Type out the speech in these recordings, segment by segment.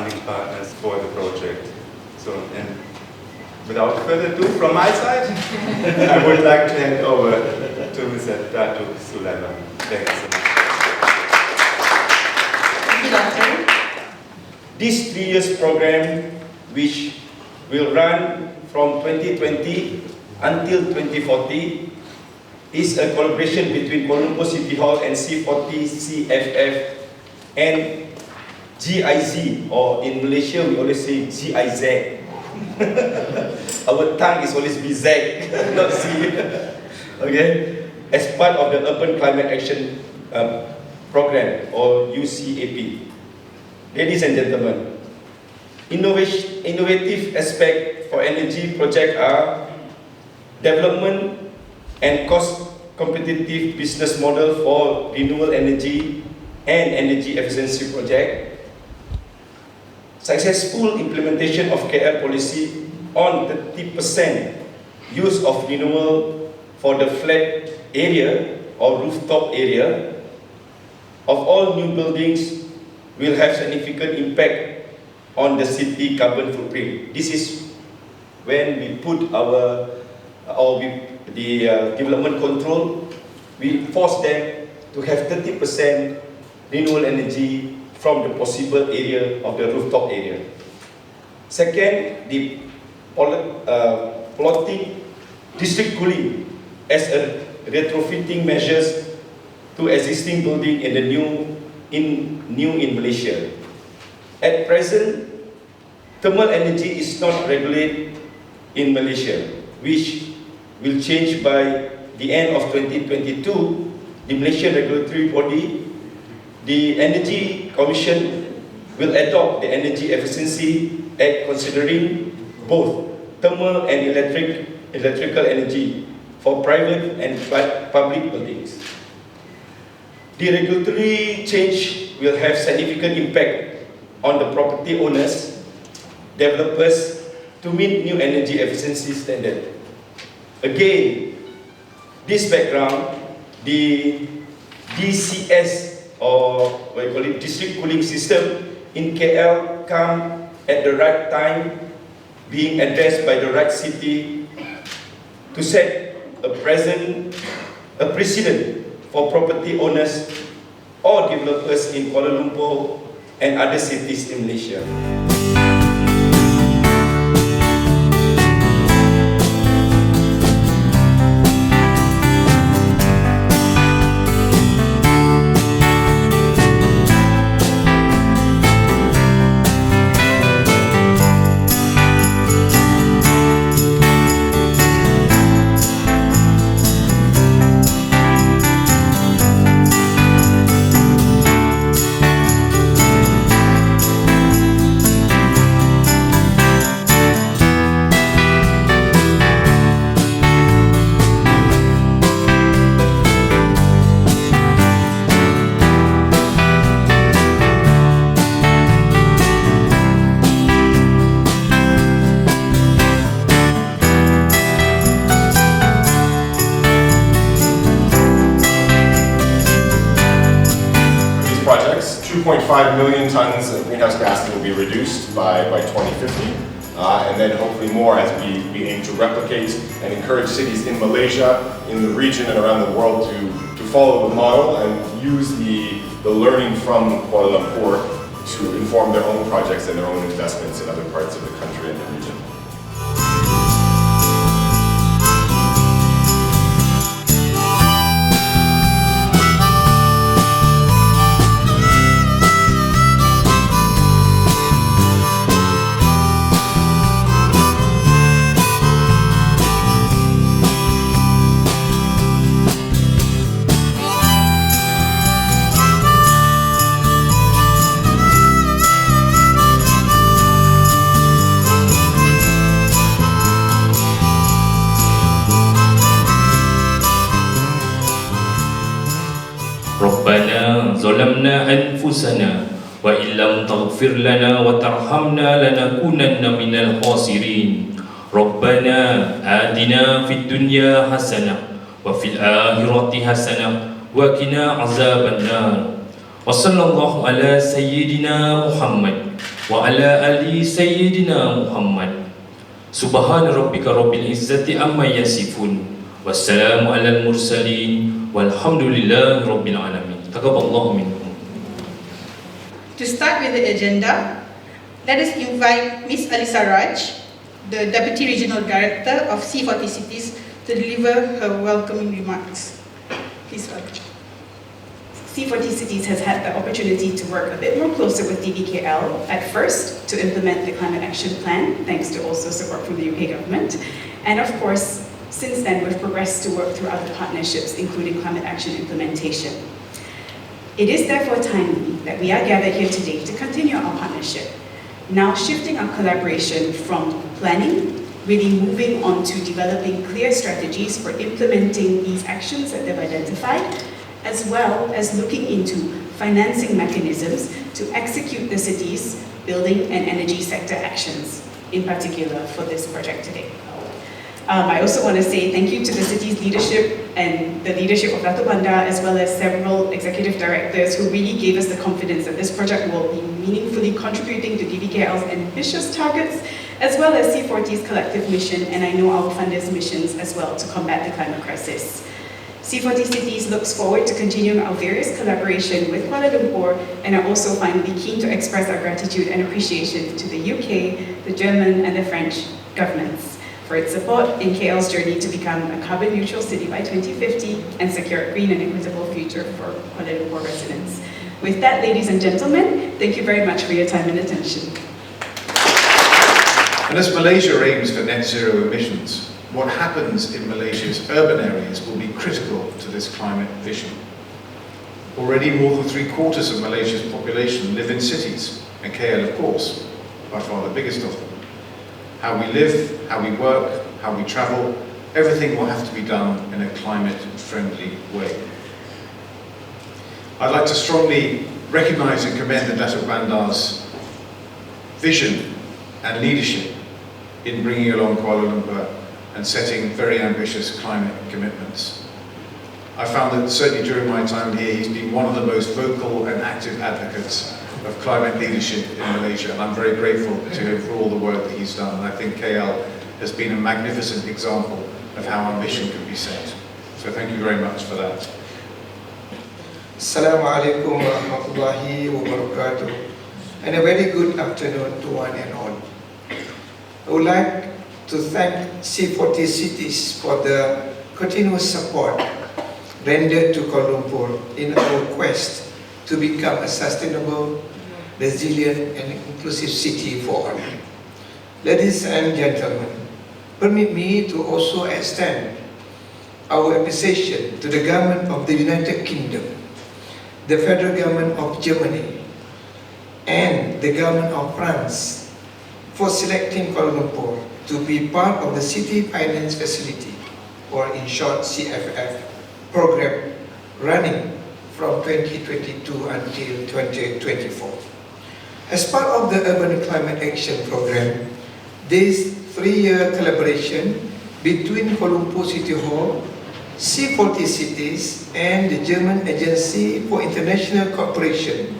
funding partners for the project. So, and without further ado from my side, I would like to hand over to Mr. Datuk Sulaiman. Thank you so much. Thank you, Doctor. This 3 years program, which will run from 2020 until 2040, is a collaboration between Kuala Lumpur City Hall and C40, CFF, and GIZ, or in Malaysia we always say GIZ. Our tongue is always be Z, not C. Okay, as part of the Urban Climate Action Program, or UCAP. Ladies and gentlemen, innovative aspects for energy project are development and cost-competitive business model for renewable energy and energy efficiency project, successful implementation of KL policy on 30% use of renewable for the flat area or rooftop area of all new buildings will have significant impact on the city carbon footprint. This is when we put our development control, we force them to have 30% renewable energy from the possible area of the rooftop area. Second, the plotting district cooling as a retrofitting measures to existing building in the new in Malaysia. At present, thermal energy is not regulated in Malaysia, which will change by the end of 2022. The Malaysian regulatory body, the Energy Commission, will adopt the Energy Efficiency Act considering both thermal and electrical energy for private and public buildings. The regulatory change will have significant impact on the property owners, developers to meet new energy efficiency standards. Again, this background, the DCS, or what you call it, district cooling system in KL come at the right time, being addressed by the right city to set a precedent for property owners or developers in Kuala Lumpur and other cities in Malaysia. Projects, 2.5 million tons of greenhouse gases will be reduced by 2050, and then hopefully more as we aim to replicate and encourage cities in Malaysia, in the region and around the world to follow the model and use the learning from Kuala Lumpur to inform their own projects and their own investments in other parts of the country and the region. ربنا ظلمنا أنفسنا وإن لم تغفر لنا وترحمنا لنكونن من الخاسرين ربنا آتنا في الدنيا حسنة وفي الآخرة حسنة وقنا عذاب النار وصلى الله على سيدنا محمد وعلى آل سيدنا محمد سبحان ربك رب العزة عما يصفون والسلام على المرسلين والحمد لله رب العالمين تقبل الله منكم. To start with the agenda, let us invite Ms. Alisa Raj, the Deputy Regional Director of C40 Cities, to deliver her welcoming remarks. Please welcome. C40 Cities has had the opportunity to work a bit more closer with DBKL at first to implement the Climate Action Plan, thanks to also support from the UK government. And of course, since then, we've progressed to work through other partnerships, including climate action implementation. It is therefore timely that we are gathered here today to continue our partnership, now shifting our collaboration from planning, really moving on to developing clear strategies for implementing these actions that they've identified, as well as looking into financing mechanisms to execute the city's building and energy sector actions, in particular for this project today. I also want to say thank you to the city's leadership and the leadership of Dato' Bandar, as well as several executive directors who really gave us the confidence that this project will be meaningfully contributing to DBKL's ambitious targets, as well as C40's collective mission, and I know our funders' missions as well, to combat the climate crisis. C40 Cities looks forward to continuing our various collaboration with Kuala Lumpur, and are also finally keen to express our gratitude and appreciation to the UK, the German and the French governments for its support in KL's journey to become a carbon neutral city by 2050 and secure a green and equitable future for Kuala Lumpur residents. With that, ladies and gentlemen, thank you very much for your time and attention. And as Malaysia aims for net zero emissions, what happens in Malaysia's urban areas will be critical to this climate vision. Already more than 3/4 of Malaysia's population live in cities, and KL, of course, by far the biggest of them. How we live, how we work, how we travel, everything will have to be done in a climate-friendly way. I'd like to strongly recognise and commend the Dato' Bandar's vision and leadership in bringing along Kuala Lumpur and setting very ambitious climate commitments. I found that certainly during my time here, he's been one of the most vocal and active advocates of climate leadership in Malaysia, and I'm very grateful to him for all the work that he's done. And I think KL has been a magnificent example of how ambition can be set. So thank you very much for that. Assalamu alaikum warahmatullahi wabarakatuh, and a very good afternoon to one and all. I would like to thank C40 Cities for the continuous support rendered to Kuala Lumpur in our quest to become a sustainable, resilient and inclusive city for all. Ladies and gentlemen, permit me to also extend our appreciation to the government of the United Kingdom, the federal government of Germany, and the government of France for selecting Kuala Lumpur to be part of the City Finance Facility, or in short CFF, program running from 2022 until 2024. As part of the Urban Climate Action Program, this 3-year collaboration between Kuala Lumpur City Hall, C40 Cities and the German Agency for International Cooperation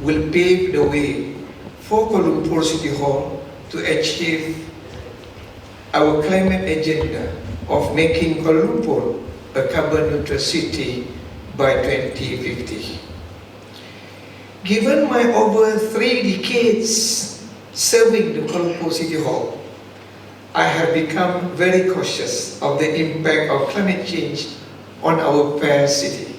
will pave the way for Kuala Lumpur City Hall to achieve our climate agenda of making Kuala Lumpur a carbon neutral city by 2050. Given my over 3 decades serving the Kuala Lumpur City Hall, I have become very cautious of the impact of climate change on our fair city.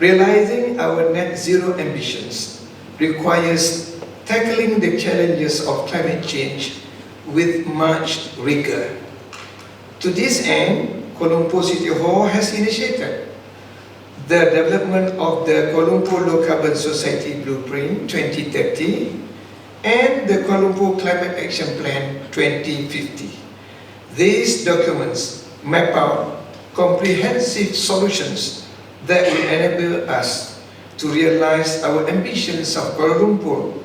Realizing our net zero ambitions requires tackling the challenges of climate change with much rigor. To this end, Kuala Lumpur City Hall has initiated the development of the Kuala Lumpur Low Carbon Society Blueprint 2030 and the Kuala Lumpur Climate Action Plan 2050. These documents map out comprehensive solutions that will enable us to realize our ambitions of Kuala Lumpur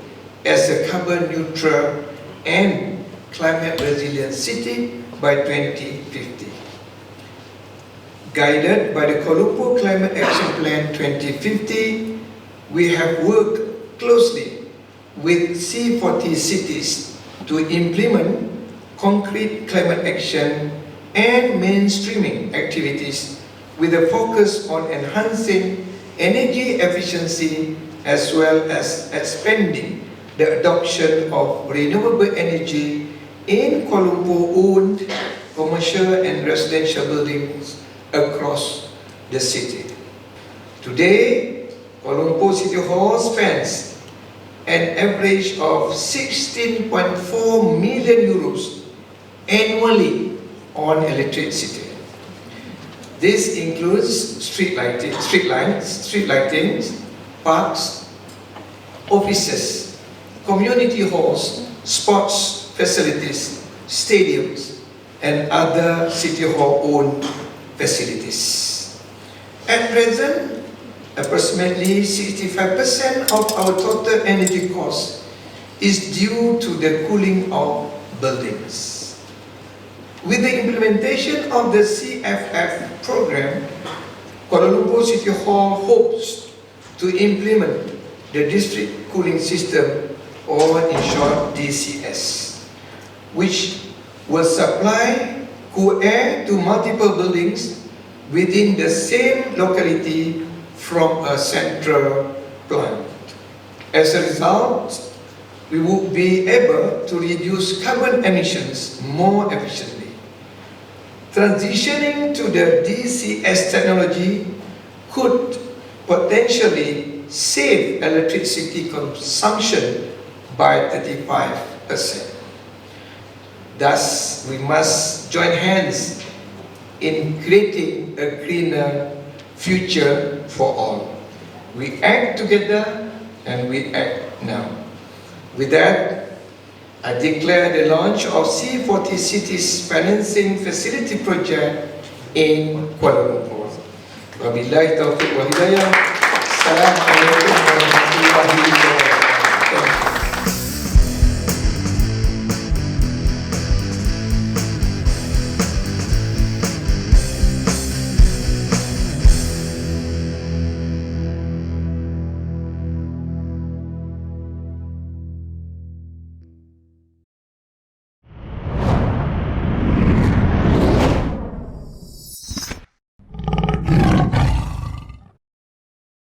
as a carbon neutral and climate resilient city by 2050. Guided by the Kuala Lumpur Climate Action Plan 2050, we have worked closely with C40 cities to implement concrete climate action and mainstreaming activities with a focus on enhancing energy efficiency as well as expanding the adoption of renewable energy in Kuala Lumpur-owned commercial and residential buildings across the city. Today, Kuala Lumpur City Hall spends an average of 16.4 million euros annually on electricity. This includes street lighting, parks, offices, community halls, sports facilities, stadiums, and other City Hall-owned facilities. At present, approximately 65% of our total energy cost is due to the cooling of buildings. With the implementation of the CFF program, Kuala Lumpur City Hall hopes to implement the district cooling system, or in short DCS, which will supply cool air to multiple buildings within the same locality from a central plant. As a result, we will be able to reduce carbon emissions more efficiently. Transitioning to the DCS technology could potentially save electricity consumption by 35%. Thus, we must join hands in creating a greener future for all. We act together and we act now. With that, I declare the launch of C40 Cities Financing Facility Project in Kuala Lumpur. Wabillahi taufiq wal hidayah. Assalamualaikum warahmatullahi